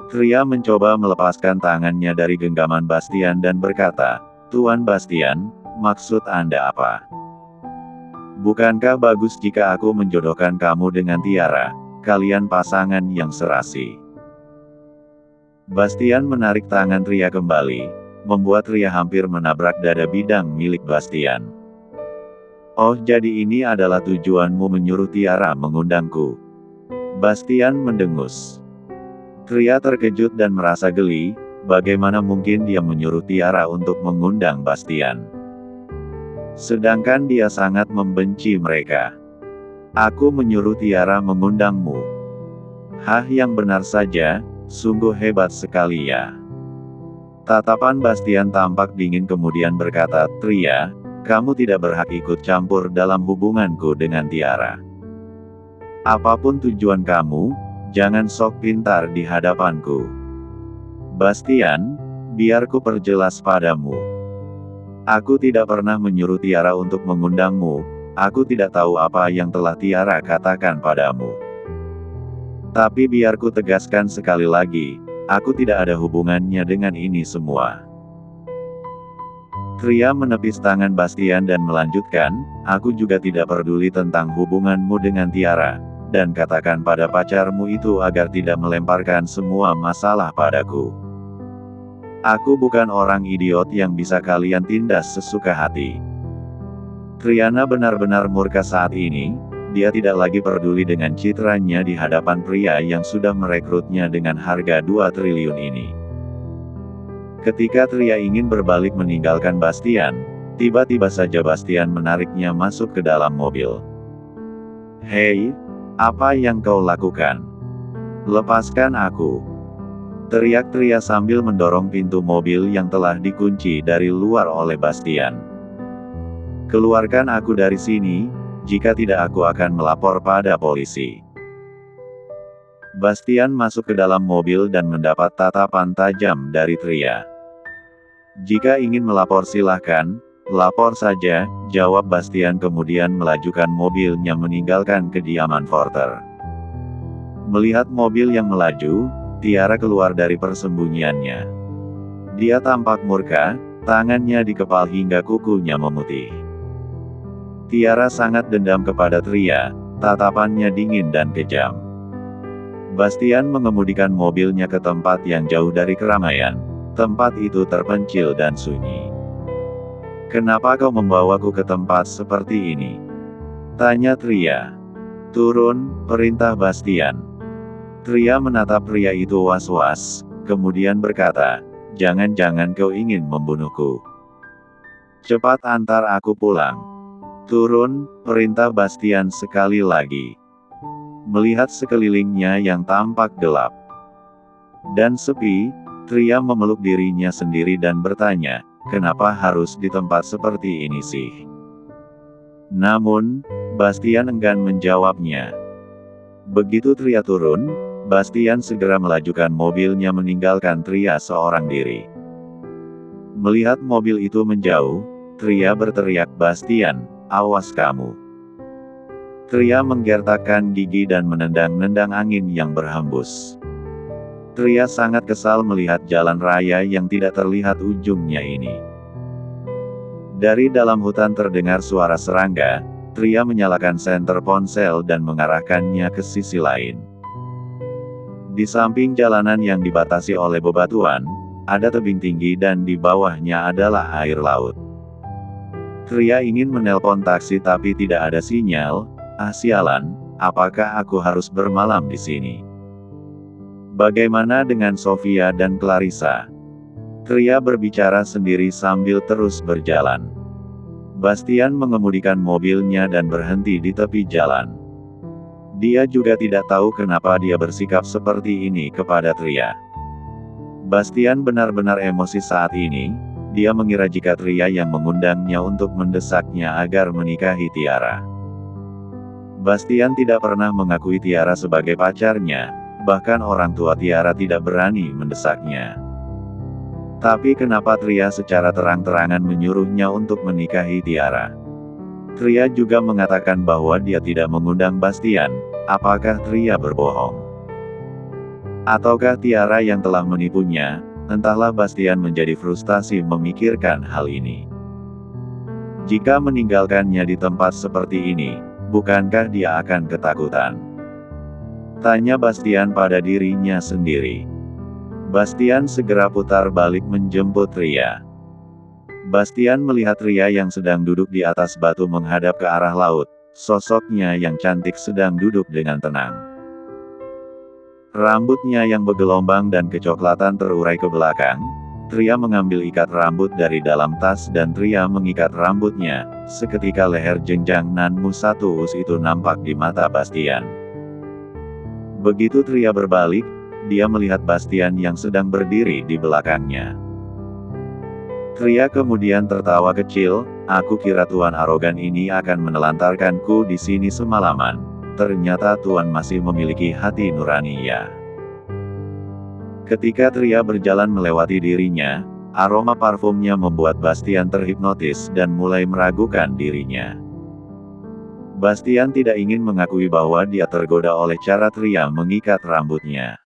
Tria mencoba melepaskan tangannya dari genggaman Bastian dan berkata, "Tuan Bastian, maksud Anda apa? Bukankah bagus jika aku menjodohkan kamu dengan Tiara? Kalian pasangan yang serasi." Bastian menarik tangan Tria kembali, membuat Tria hampir menabrak dada bidang milik Bastian. "Oh, jadi ini adalah tujuanmu menyuruh Tiara mengundangku?" Bastian mendengus. Tria terkejut dan merasa geli, bagaimana mungkin dia menyuruh Tiara untuk mengundang Bastian. Sedangkan dia sangat membenci mereka. "Aku menyuruh Tiara mengundangmu." "Hah, yang benar saja, sungguh hebat sekali ya." Tatapan Bastian tampak dingin kemudian berkata, "Tria, kamu tidak berhak ikut campur dalam hubunganku dengan Tiara. Apapun tujuan kamu, jangan sok pintar di hadapanku." "Bastian, biar ku perjelas padamu. Aku tidak pernah menyuruh Tiara untuk mengundangmu, aku tidak tahu apa yang telah Tiara katakan padamu. Tapi biar ku tegaskan sekali lagi, aku tidak ada hubungannya dengan ini semua." Tria menepis tangan Bastian dan melanjutkan, "Aku juga tidak peduli tentang hubunganmu dengan Tiara, dan katakan pada pacarmu itu agar tidak melemparkan semua masalah padaku. Aku bukan orang idiot yang bisa kalian tindas sesuka hati." Triana benar-benar murka saat ini, dia tidak lagi peduli dengan citranya di hadapan pria yang sudah merekrutnya dengan harga 2 triliun ini. Ketika Tria ingin berbalik meninggalkan Bastian, tiba-tiba saja Bastian menariknya masuk ke dalam mobil. "Hei, apa yang kau lakukan? Lepaskan aku!" teriak Tria sambil mendorong pintu mobil yang telah dikunci dari luar oleh Bastian. "Keluarkan aku dari sini, jika tidak aku akan melapor pada polisi." Bastian masuk ke dalam mobil dan mendapat tatapan tajam dari Tria. "Jika ingin melapor silahkan, lapor saja," jawab Bastian kemudian melajukan mobilnya meninggalkan kediaman Porter. Melihat mobil yang melaju, Tiara keluar dari persembunyiannya. Dia tampak murka, tangannya dikepal hingga kukunya memutih. Tiara sangat dendam kepada Tria, tatapannya dingin dan kejam. Bastian mengemudikan mobilnya ke tempat yang jauh dari keramaian. Tempat itu terpencil dan sunyi. "Kenapa kau membawaku ke tempat seperti ini?" tanya Tria. "Turun," perintah Bastian. Tria menatap pria itu was-was, kemudian berkata, "Jangan-jangan kau ingin membunuhku. Cepat antar aku pulang." "Turun," perintah Bastian sekali lagi. Melihat sekelilingnya yang tampak gelap dan sepi, Tria memeluk dirinya sendiri dan bertanya, "Kenapa harus di tempat seperti ini sih?" Namun, Bastian enggan menjawabnya. Begitu Tria turun, Bastian segera melajukan mobilnya meninggalkan Tria seorang diri. Melihat mobil itu menjauh, Tria berteriak, "Bastian, awas kamu!" Tria menggertakkan gigi dan menendang-nendang angin yang berhembus. Tria sangat kesal melihat jalan raya yang tidak terlihat ujungnya ini. Dari dalam hutan terdengar suara serangga. Tria menyalakan senter ponsel dan mengarahkannya ke sisi lain. Di samping jalanan yang dibatasi oleh bebatuan, ada tebing tinggi dan di bawahnya adalah air laut. Tria ingin menelpon taksi tapi tidak ada sinyal. "Ah sialan, apakah aku harus bermalam di sini? Bagaimana dengan Sofia dan Clarissa?" Tria berbicara sendiri sambil terus berjalan. Bastian mengemudikan mobilnya dan berhenti di tepi jalan. Dia juga tidak tahu kenapa dia bersikap seperti ini kepada Tria. Bastian benar-benar emosi saat ini. Dia mengira jika Tria yang mengundangnya untuk mendesaknya agar menikahi Tiara. Bastian tidak pernah mengakui Tiara sebagai pacarnya. Bahkan orang tua Tiara tidak berani mendesaknya. Tapi kenapa Tria secara terang-terangan menyuruhnya untuk menikahi Tiara? Tria juga mengatakan bahwa dia tidak mengundang Bastian. Apakah Tria berbohong? Ataukah Tiara yang telah menipunya? Entahlah, Bastian menjadi frustasi memikirkan hal ini. Jika meninggalkannya di tempat seperti ini, bukankah dia akan ketakutan? Tanya Bastian pada dirinya sendiri. Bastian segera putar balik menjemput Ria. Bastian melihat Ria yang sedang duduk di atas batu menghadap ke arah laut. Sosoknya yang cantik sedang duduk dengan tenang. Rambutnya yang bergelombang dan kecoklatan terurai ke belakang. Ria mengambil ikat rambut dari dalam tas dan Ria mengikat rambutnya. Seketika leher jenjang nan musatus itu nampak di mata Bastian. Begitu Ria berbalik, dia melihat Bastian yang sedang berdiri di belakangnya. Ria kemudian tertawa kecil. Aku kira Tuan arogan ini akan menelantarkanku di sini semalaman. Ternyata Tuan masih memiliki hati nurani ya. Ketika Ria berjalan melewati dirinya, aroma parfumnya membuat Bastian terhipnotis dan mulai meragukan dirinya. Bastian tidak ingin mengakui bahwa dia tergoda oleh cara Ria mengikat rambutnya.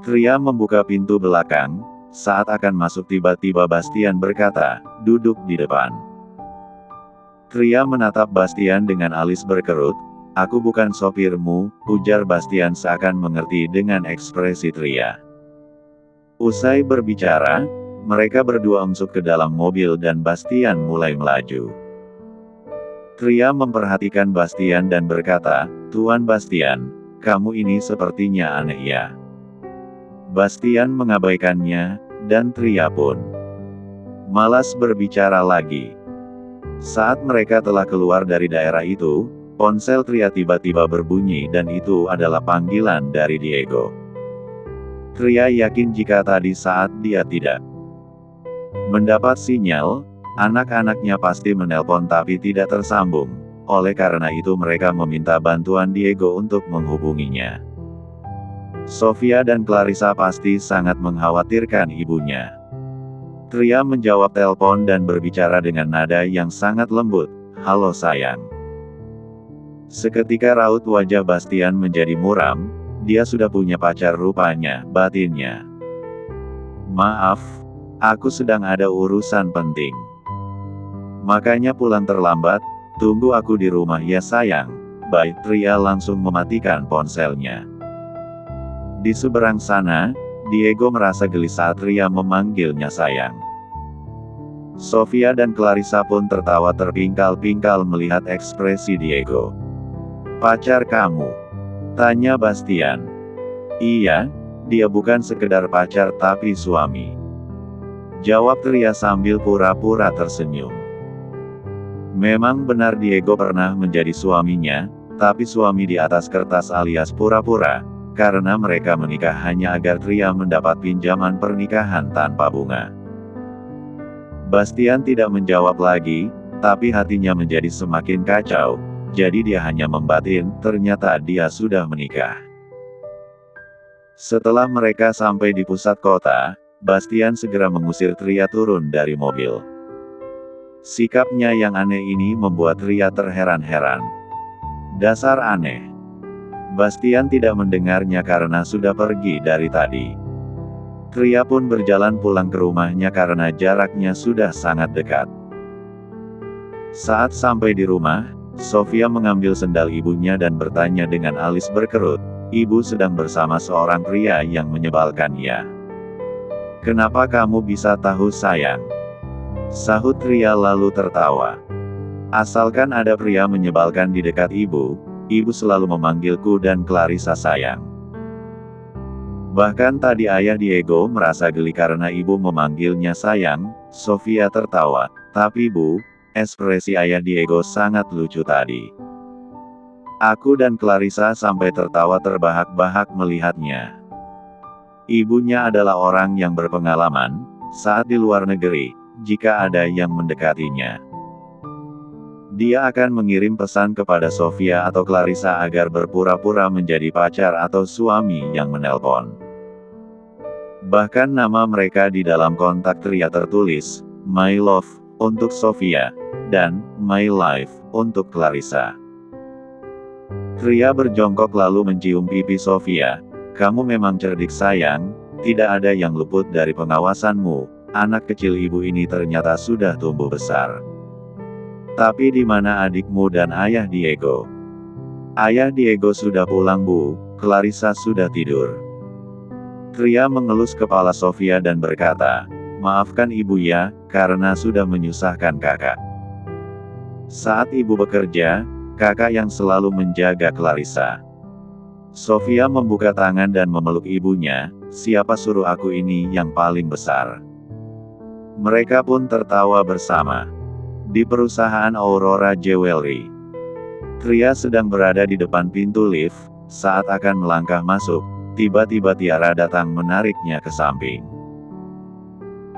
Ria membuka pintu belakang. Saat akan masuk tiba-tiba Bastian berkata, "Duduk di depan." Ria menatap Bastian dengan alis berkerut. "Aku bukan sopirmu," ujar Bastian seakan mengerti dengan ekspresi Ria. Usai berbicara, mereka berdua masuk ke dalam mobil dan Bastian mulai melaju. Ria memperhatikan Bastian dan berkata, "Tuan Bastian, kamu ini sepertinya aneh ya." Bastian mengabaikannya, dan Ria pun malas berbicara lagi. Saat mereka telah keluar dari daerah itu, ponsel Ria tiba-tiba berbunyi dan itu adalah panggilan dari Diego. Ria yakin jika tadi saat dia tidak mendapat sinyal, anak-anaknya pasti menelpon tapi tidak tersambung. Oleh karena itu mereka meminta bantuan Diego untuk menghubunginya. Sofia dan Clarissa pasti sangat mengkhawatirkan ibunya. Ria menjawab telepon dan berbicara dengan nada yang sangat lembut, "Halo sayang." Seketika raut wajah Bastian menjadi muram. Dia sudah punya pacar rupanya, batinnya. "Maaf, aku sedang ada urusan penting. Makanya pulang terlambat, tunggu aku di rumah ya sayang." Baik, Ria langsung mematikan ponselnya. Di seberang sana, Diego merasa geli saat Ria memanggilnya sayang. Sofia dan Clarissa pun tertawa terpingkal-pingkal melihat ekspresi Diego. "Pacar kamu?" tanya Bastian. "Iya, dia bukan sekedar pacar tapi suami," jawab Ria sambil pura-pura tersenyum. Memang benar Diego pernah menjadi suaminya, tapi suami di atas kertas alias pura-pura. Karena mereka menikah hanya agar Ria mendapat pinjaman pernikahan tanpa bunga. Bastian tidak menjawab lagi, tapi hatinya menjadi semakin kacau. Jadi dia hanya membatin, ternyata dia sudah menikah. Setelah mereka sampai di pusat kota, Bastian segera mengusir Ria turun dari mobil. Sikapnya yang aneh ini membuat Ria terheran-heran. Dasar aneh. Bastian tidak mendengarnya karena sudah pergi dari tadi. Ria pun berjalan pulang ke rumahnya karena jaraknya sudah sangat dekat. Saat sampai di rumah, Sofia mengambil sendal ibunya dan bertanya dengan alis berkerut, "Ibu sedang bersama seorang pria yang menyebalkan ya? Kenapa kamu bisa tahu sayang?" Sahut Ria lalu tertawa. "Asalkan ada pria menyebalkan di dekat ibu, ibu selalu memanggilku dan Clarissa sayang. Bahkan tadi ayah Diego merasa geli karena ibu memanggilnya sayang." Sofia tertawa. "Tapi Bu, ekspresi ayah Diego sangat lucu tadi." Aku dan Clarissa sampai tertawa terbahak-bahak melihatnya. Ibunya adalah orang yang berpengalaman saat di luar negeri. Jika ada yang mendekatinya, dia akan mengirim pesan kepada Sofia atau Clarissa agar berpura-pura menjadi pacar atau suami yang menelpon. Bahkan nama mereka di dalam kontak Ria tertulis, "My Love," untuk Sofia, dan "My Life," untuk Clarissa. Ria berjongkok lalu mencium pipi Sofia. kamu memang cerdik sayang, tidak ada yang luput dari pengawasanmu. Anak kecil ibu ini ternyata sudah tumbuh besar. Tapi di mana adikmu dan ayah Diego? Ayah Diego sudah pulang Bu, Clarissa sudah tidur. Tria mengelus kepala Sofia dan berkata, maafkan ibu ya, karena sudah menyusahkan kakak. Saat ibu bekerja, kakak yang selalu menjaga Clarissa. Sofia membuka tangan dan memeluk ibunya, siapa suruh aku ini yang paling besar. Mereka pun tertawa bersama. Di perusahaan Aurora Jewelry, Tria sedang berada di depan pintu lift. Saat akan melangkah masuk, tiba-tiba Tiara datang menariknya ke samping.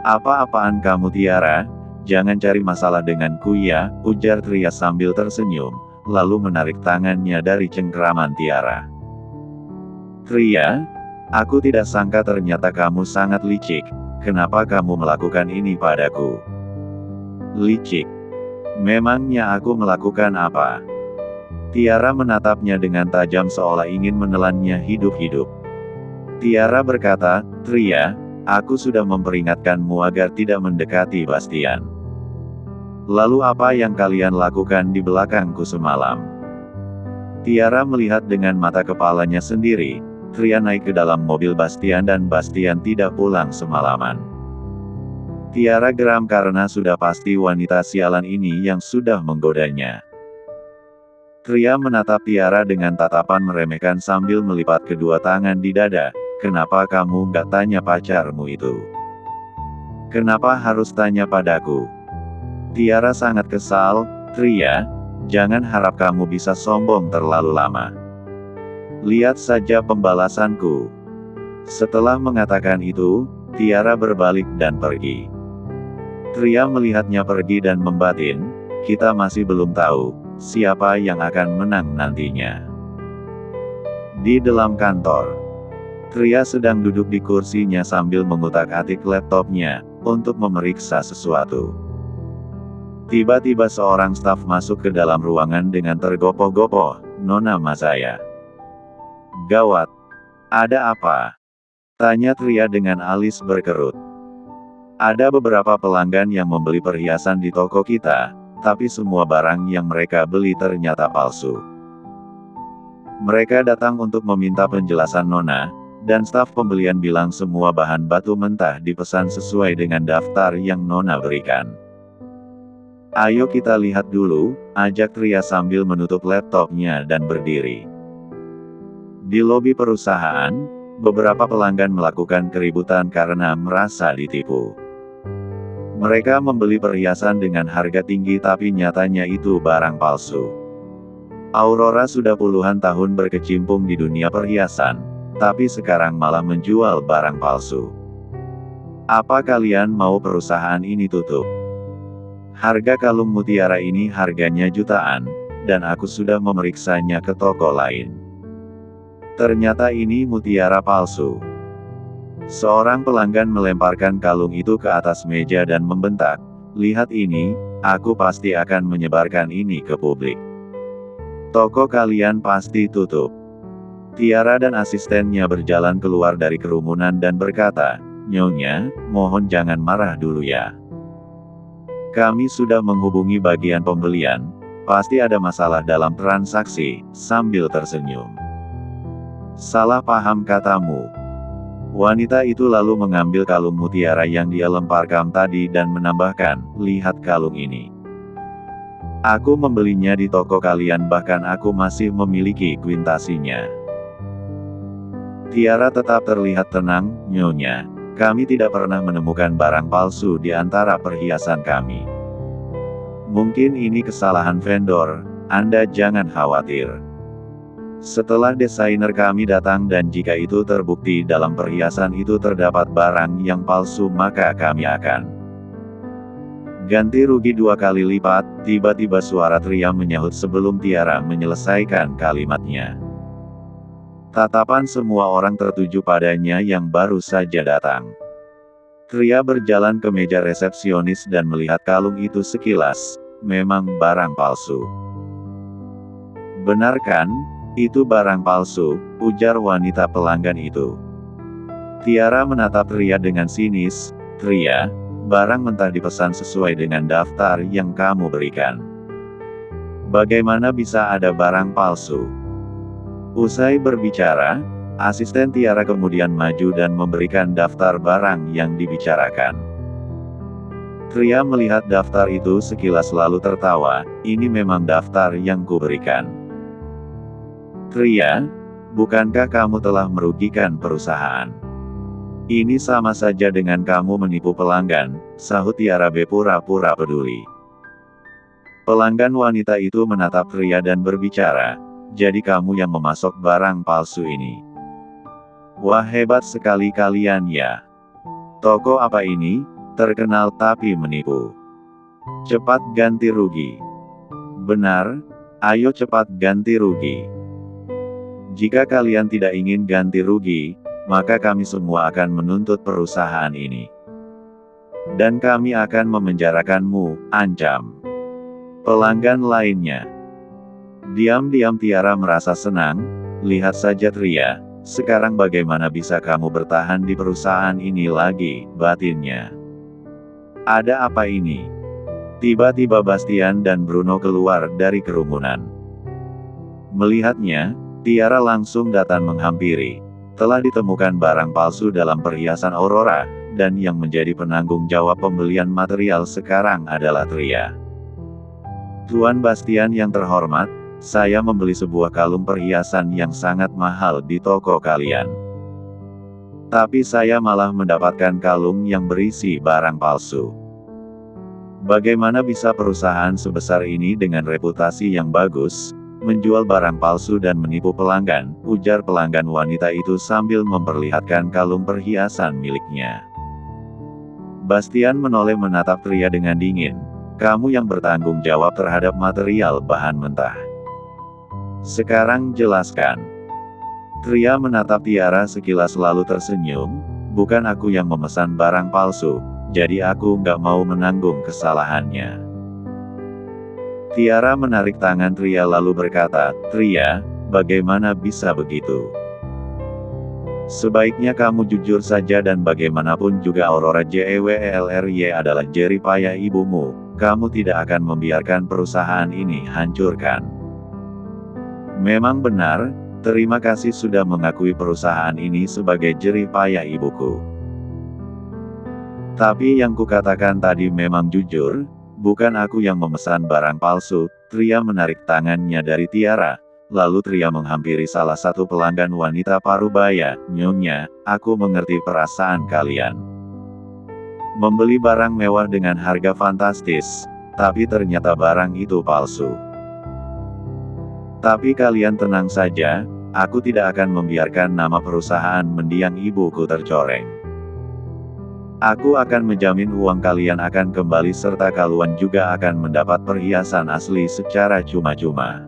Apa-apaan kamu Tiara? Jangan cari masalah denganku ya, ujar Tria sambil tersenyum, lalu menarik tangannya dari cengkeraman Tiara. Tria, aku tidak sangka ternyata kamu sangat licik. Kenapa kamu melakukan ini padaku? Licik? Memangnya aku melakukan apa? Tiara menatapnya dengan tajam seolah ingin menelannya hidup-hidup. Tiara berkata, Tria, aku sudah memperingatkanmu agar tidak mendekati Bastian. Lalu apa yang kalian lakukan di belakangku semalam? Tiara melihat dengan mata kepalanya sendiri. Tria naik ke dalam mobil Bastian dan Bastian tidak pulang semalaman. Tiara geram karena sudah pasti wanita sialan ini yang sudah menggodanya. Tria menatap Tiara dengan tatapan meremehkan sambil melipat kedua tangan di dada. Kenapa kamu nggak tanya pacarmu itu? Kenapa harus tanya padaku? Tiara sangat kesal. Tria, jangan harap kamu bisa sombong terlalu lama. Lihat saja pembalasanku. Setelah mengatakan itu, Tiara berbalik dan pergi. Tria melihatnya pergi dan membatin, kita masih belum tahu, siapa yang akan menang nantinya. Di dalam kantor, Tria sedang duduk di kursinya sambil mengutak-atik laptopnya, untuk memeriksa sesuatu. Tiba-tiba seorang staf masuk ke dalam ruangan dengan tergopoh-gopoh, Nona Mazaya. Gawat. Ada apa? Tanya Tria dengan alis berkerut. Ada beberapa pelanggan yang membeli perhiasan di toko kita, tapi semua barang yang mereka beli ternyata palsu. Mereka datang untuk meminta penjelasan Nona, dan staf pembelian bilang semua bahan batu mentah dipesan sesuai dengan daftar yang Nona berikan. Ayo kita lihat dulu, ajak Tria sambil menutup laptopnya dan berdiri. Di lobi perusahaan, beberapa pelanggan melakukan keributan karena merasa ditipu. Mereka membeli perhiasan dengan harga tinggi tapi nyatanya itu barang palsu. Aurora sudah puluhan tahun berkecimpung di dunia perhiasan, tapi sekarang malah menjual barang palsu. Apa kalian mau perusahaan ini tutup? Harga kalung mutiara ini harganya jutaan, dan aku sudah memeriksanya ke toko lain. Ternyata ini mutiara palsu. Seorang pelanggan melemparkan kalung itu ke atas meja dan membentak, lihat ini, aku pasti akan menyebarkan ini ke publik. Toko kalian pasti tutup. Tiara dan asistennya berjalan keluar dari kerumunan dan berkata, Nyonya, mohon jangan marah dulu ya. Kami sudah menghubungi bagian pembelian, pasti ada masalah dalam transaksi, sambil tersenyum. Salah paham katamu. Wanita itu lalu mengambil kalung mutiara yang dia lemparkan tadi dan menambahkan, lihat kalung ini. Aku membelinya di toko kalian bahkan aku masih memiliki kuintasinya. Tiara tetap terlihat tenang, Nyonya. Kami tidak pernah menemukan barang palsu di antara perhiasan kami. Mungkin ini kesalahan vendor, Anda jangan khawatir. Setelah desainer kami datang dan jika itu terbukti dalam perhiasan itu terdapat barang yang palsu maka kami akan ganti rugi 2 kali lipat. Tiba-tiba suara Tria menyahut sebelum Tiara menyelesaikan kalimatnya. Tatapan semua orang tertuju padanya yang baru saja datang. Tria berjalan ke meja resepsionis dan melihat kalung itu sekilas, memang barang palsu. Benar kan? Itu barang palsu, ujar wanita pelanggan itu. Tiara menatap Tria dengan sinis. Tria, barang mentah dipesan sesuai dengan daftar yang kamu berikan. Bagaimana bisa ada barang palsu? Usai berbicara, asisten Tiara kemudian maju dan memberikan daftar barang yang dibicarakan. Tria melihat daftar itu sekilas lalu tertawa, ini memang daftar yang kuberikan. Tria, bukankah kamu telah merugikan perusahaan? Ini sama saja dengan kamu menipu pelanggan, sahut Tiara berpura-pura peduli. Pelanggan wanita itu menatap Tria dan berbicara, jadi kamu yang memasok barang palsu ini. Wah, hebat sekali kalian ya. Toko apa ini? Terkenal tapi menipu. Cepat ganti rugi. Benar, ayo cepat ganti rugi. Jika kalian tidak ingin ganti rugi, maka kami semua akan menuntut perusahaan ini. Dan kami akan memenjarakanmu, ancam pelanggan lainnya. Diam-diam Tiara merasa senang, lihat saja Tria, sekarang bagaimana bisa kamu bertahan di perusahaan ini lagi, batinnya. Ada apa ini? Tiba-tiba Bastian dan Bruno keluar dari kerumunan. Melihatnya, Tiara langsung datang menghampiri. Telah ditemukan barang palsu dalam perhiasan Aurora, dan yang menjadi penanggung jawab pembelian material sekarang adalah Tria. Tuan Bastian yang terhormat, saya membeli sebuah kalung perhiasan yang sangat mahal di toko kalian. Tapi saya malah mendapatkan kalung yang berisi barang palsu. Bagaimana bisa perusahaan sebesar ini dengan reputasi yang bagus, menjual barang palsu dan menipu pelanggan, ujar pelanggan wanita itu sambil memperlihatkan kalung perhiasan miliknya. Bastian menoleh menatap Tria dengan dingin. Kamu yang bertanggung jawab terhadap material bahan mentah. Sekarang jelaskan. Tria menatap Tiara sekilas lalu tersenyum, bukan aku yang memesan barang palsu, jadi aku nggak mau menanggung kesalahannya. Tiara menarik tangan Tria lalu berkata, Tria, bagaimana bisa begitu? Sebaiknya kamu jujur saja dan bagaimanapun juga Aurora JEWELRY adalah jerih payah ibumu, kamu tidak akan membiarkan perusahaan ini hancurkan. Memang benar, terima kasih sudah mengakui perusahaan ini sebagai jerih payah ibuku. Tapi yang kukatakan tadi memang jujur, bukan aku yang memesan barang palsu. Tria menarik tangannya dari Tiara, lalu Tria menghampiri salah satu pelanggan wanita parubaya. Nyonya, aku mengerti perasaan kalian. Membeli barang mewah dengan harga fantastis, tapi ternyata barang itu palsu. Tapi kalian tenang saja, aku tidak akan membiarkan nama perusahaan mendiang ibuku tercoreng. Aku akan menjamin uang kalian akan kembali serta kalian juga akan mendapat perhiasan asli secara cuma-cuma.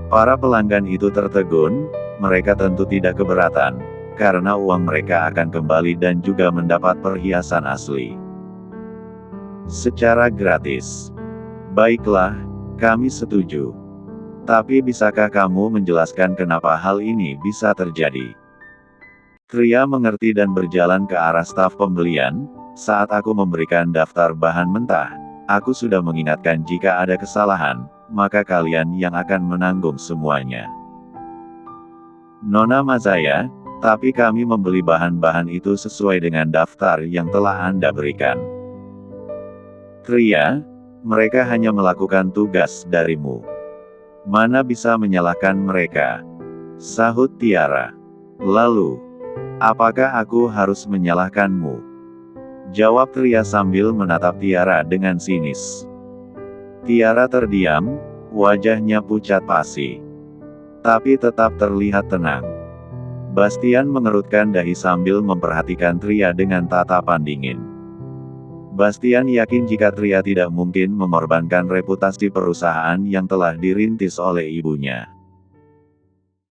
Para pelanggan itu tertegun, mereka tentu tidak keberatan, karena uang mereka akan kembali dan juga mendapat perhiasan asli. Secara gratis. Baiklah, kami setuju. Tapi bisakah kamu menjelaskan kenapa hal ini bisa terjadi? Tria mengerti dan berjalan ke arah staf pembelian. Saat aku memberikan daftar bahan mentah, aku sudah mengingatkan jika ada kesalahan, maka kalian yang akan menanggung semuanya. Nona Mazaya, tapi kami membeli bahan-bahan itu sesuai dengan daftar yang telah Anda berikan. Tria, mereka hanya melakukan tugas darimu. Mana bisa menyalahkan mereka? Sahut Tiara. Lalu, apakah aku harus menyalahkanmu? Jawab Tria sambil menatap Tiara dengan sinis. Tiara terdiam, wajahnya pucat pasi. Tapi tetap terlihat tenang. Bastian mengerutkan dahi sambil memperhatikan Tria dengan tatapan dingin. Bastian yakin jika Tria tidak mungkin mengorbankan reputasi perusahaan yang telah dirintis oleh ibunya.